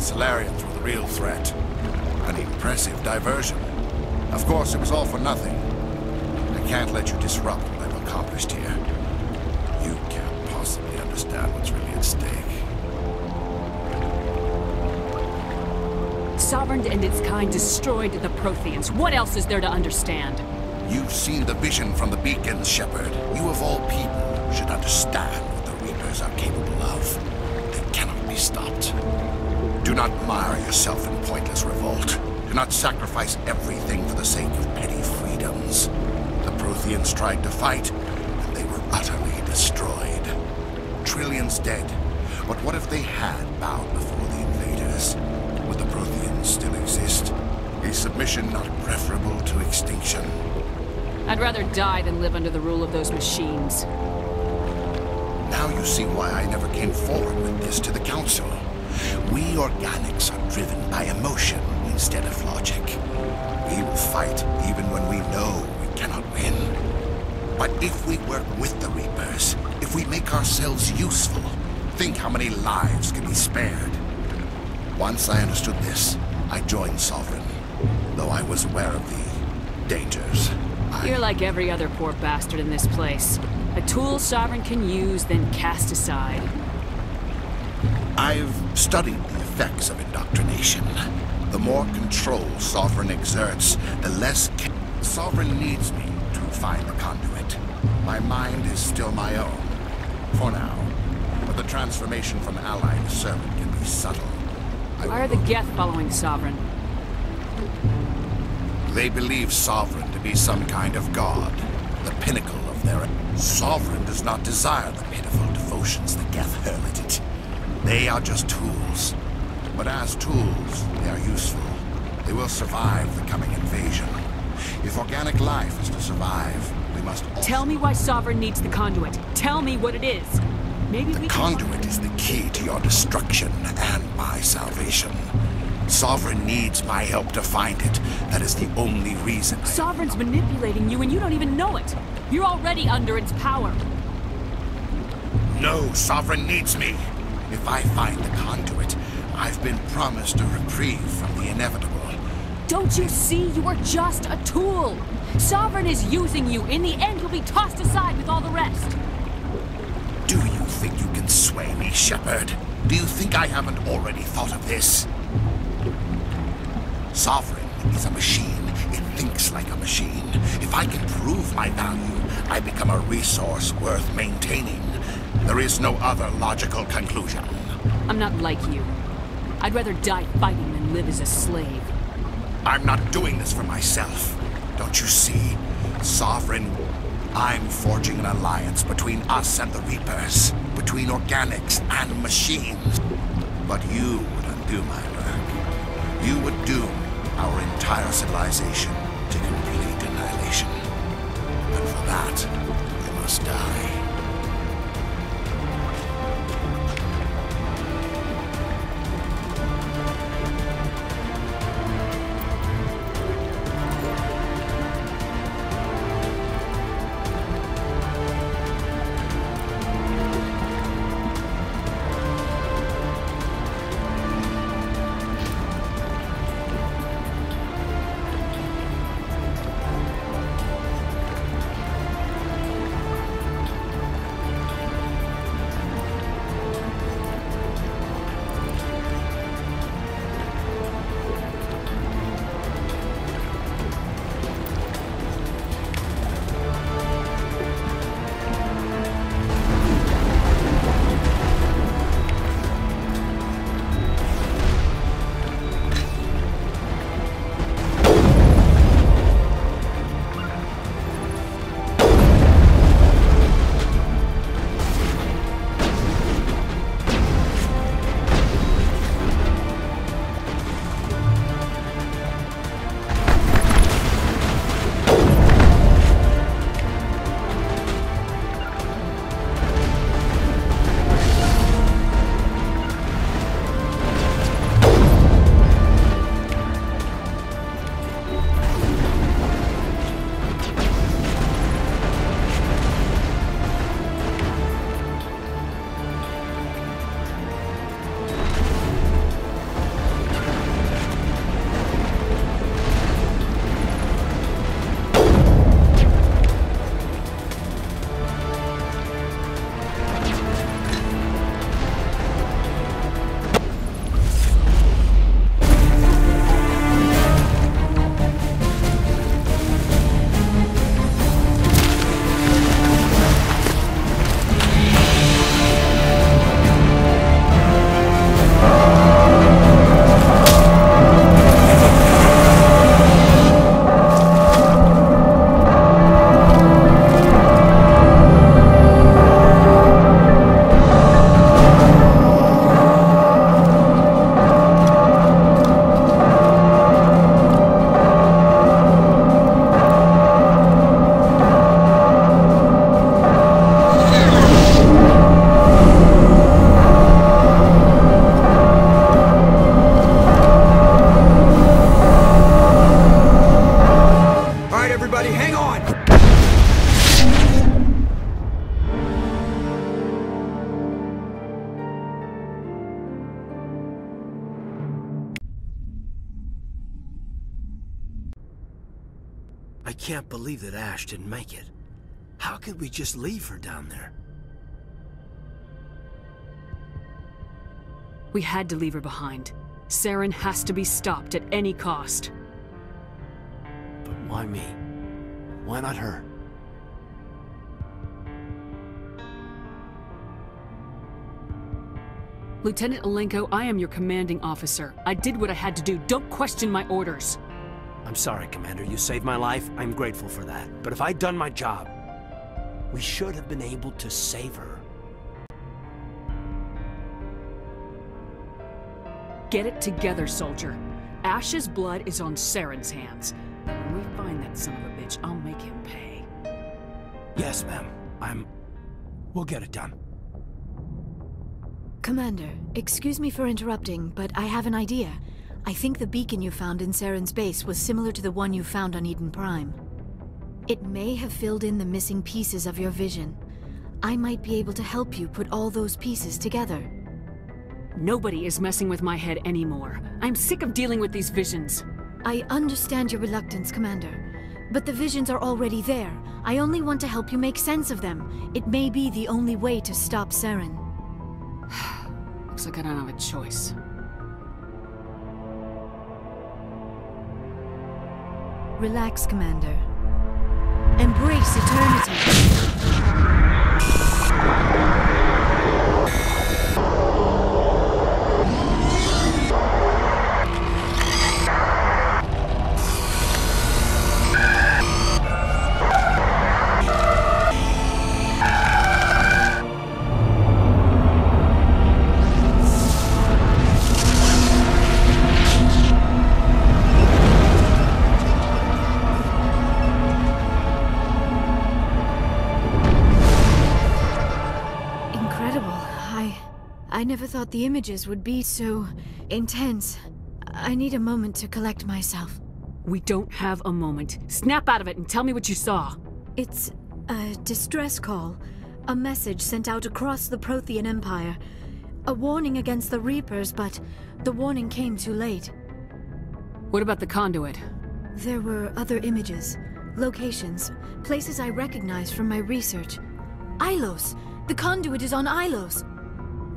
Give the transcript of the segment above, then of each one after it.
Salarians were the real threat. An impressive diversion. Of course, it was all for nothing. I can't let you disrupt what I've accomplished here. You can't possibly understand what's really at stake. Saren and its kind destroyed the Protheans. What else is there to understand? You've seen the vision from the beacons, Shepard. You of all people should understand what the Reapers are capable of. They cannot be stopped. Do not mire yourself in pointless revolt. Do not sacrifice everything for the sake of petty freedoms. The Protheans tried to fight, and they were utterly destroyed. Trillions dead. But what if they had bowed before the invaders? Would the Protheans still exist? Is submission not preferable to extinction? I'd rather die than live under the rule of those machines. Now you see why I never came forward with this to the Council. We organics are driven by emotion instead of logic. We will fight even when we know we cannot win. But if we work with the Reapers, if we make ourselves useful, think how many lives can be spared. Once I understood this, I joined Sovereign, though I was aware of the dangers. You're like every other poor bastard in this place. A tool Sovereign can use, then cast aside. I've studied the effects of indoctrination. The more control Sovereign exerts, the less Sovereign needs me to find the conduit. My mind is still my own, for now. But the transformation from ally to servant can be subtle. Why are the Geth following Sovereign? They believe Sovereign to be some kind of god, the pinnacle of their... Sovereign does not desire the pitiful devotions the Geth hurl at it. They are just tools. But as tools, they are useful. They will survive the coming invasion. If organic life is to survive, we must also... Tell me why Sovereign needs the conduit. Tell me what it is. Maybe the conduit is the key to your destruction and my salvation. Sovereign needs my help to find it. That is the only reason. Sovereign's manipulating you and you don't even know it. You're already under its power. No, Sovereign needs me. If I find the conduit, I've been promised a reprieve from the inevitable. Don't you see? You are just a tool. Sovereign is using you. In the end, you'll be tossed aside with all the rest. Do you think you can sway me, Shepard? Do you think I haven't already thought of this? Sovereign is a machine. It thinks like a machine. If I can prove my value, I become a resource worth maintaining. There is no other logical conclusion. I'm not like you. I'd rather die fighting than live as a slave. I'm not doing this for myself. Don't you see? Sovereign, I'm forging an alliance between us and the Reapers. Between organics and machines. But you would undo my work. You would doom our entire civilization to complete annihilation. And for that, we must die. I can't believe that Ash didn't make it. How could we just leave her down there? We had to leave her behind. Saren has to be stopped at any cost. But why me? Why not her? Lieutenant Alenko, I am your commanding officer. I did what I had to do. Don't question my orders. I'm sorry, Commander. You saved my life. I'm grateful for that. But if I'd done my job, we should have been able to save her. Get it together, soldier. Ash's blood is on Saren's hands. And when we find that son of a bitch, I'll make him pay. Yes, ma'am. We'll get it done. Commander, excuse me for interrupting, but I have an idea. I think the beacon you found in Saren's base was similar to the one you found on Eden Prime. It may have filled in the missing pieces of your vision. I might be able to help you put all those pieces together. Nobody is messing with my head anymore. I'm sick of dealing with these visions. I understand your reluctance, Commander. But the visions are already there. I only want to help you make sense of them. It may be the only way to stop Saren. Looks like I don't have a choice. Relax, Commander. Embrace eternity. I never thought the images would be so intense. I need a moment to collect myself. We don't have a moment. Snap out of it and tell me what you saw. It's a distress call. A message sent out across the Prothean Empire. A warning against the Reapers, but the warning came too late. What about the conduit? There were other images, locations, places I recognized from my research. Ilos! The conduit is on Ilos!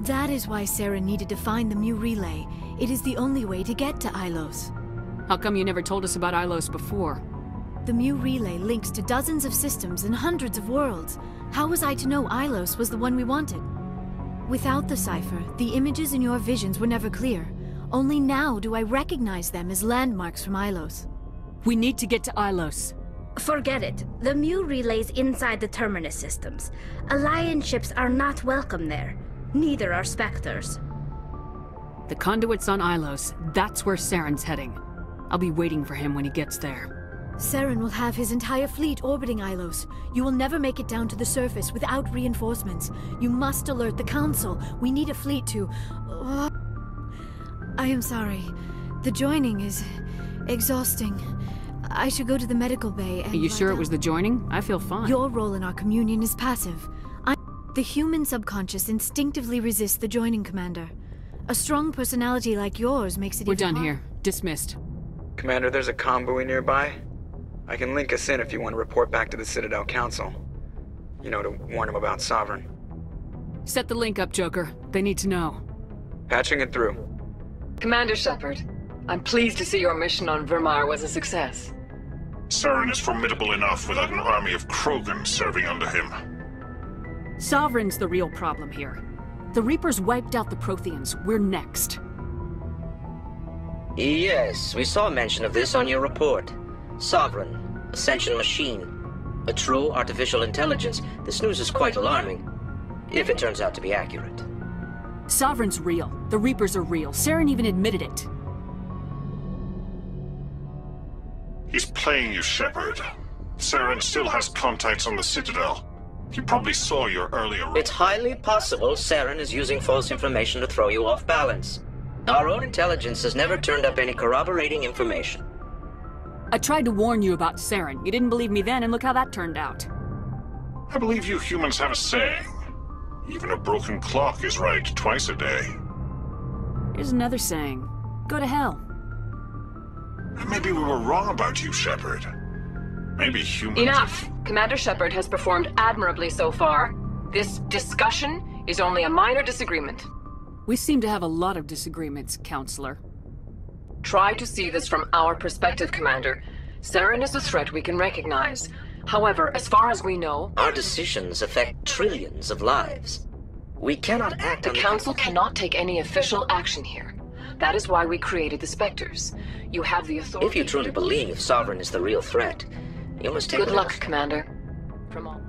That is why Saren needed to find the Mu Relay. It is the only way to get to Ilos. How come you never told us about Ilos before? The Mu Relay links to dozens of systems and hundreds of worlds. How was I to know Ilos was the one we wanted? Without the cipher, the images in your visions were never clear. Only now do I recognize them as landmarks from Ilos. We need to get to Ilos. Forget it. The Mu Relay's inside the Terminus systems. Alliance ships are not welcome there. Neither are Spectres. The conduit's on Ilos. That's where Saren's heading. I'll be waiting for him when he gets there. Saren will have his entire fleet orbiting Ilos. You will never make it down to the surface without reinforcements. You must alert the Council. We need a fleet to... I am sorry. The joining is exhausting. I should go to the medical bay and... Are you sure it was the joining? I feel fine. Your role in our communion is passive. The human subconscious instinctively resists the joining, Commander. A strong personality like yours makes it We're done here. Dismissed. Commander, there's a convoy nearby. I can link us in if you want to report back to the Citadel Council. You know, to warn them about Sovereign. Set the link up, Joker. They need to know. Patching it through. Commander Shepard, I'm pleased to see your mission on Vermar was a success. Saren is formidable enough without an army of Krogan serving under him. Sovereign's the real problem here. The Reapers wiped out the Protheans. We're next. Yes, we saw mention of this on your report. Sovereign, Ascension machine. A true artificial intelligence. This news is quite alarming, if it turns out to be accurate. Sovereign's real. The Reapers are real. Saren even admitted it. He's playing you, Shepard. Saren still has contacts on the Citadel. He probably saw your earlier... It's highly possible Saren is using false information to throw you off balance. Our own intelligence has never turned up any corroborating information. I tried to warn you about Saren. You didn't believe me then, and look how that turned out. I believe you humans have a saying. Even a broken clock is right twice a day. Here's another saying. Go to hell. Maybe we were wrong about you, Shepard. Maybe humans. Enough! Commander Shepard has performed admirably so far. This discussion is only a minor disagreement. We seem to have a lot of disagreements, Counselor. Try to see this from our perspective, Commander. Saren is a threat we can recognize. However, as far as we know, Our decisions affect trillions of lives. We cannot act the on Council cannot take any official action here. That is why we created the Spectres. You have the authority. If you truly believe Sovereign is the real threat, you must take Good luck, notice. Commander. From all.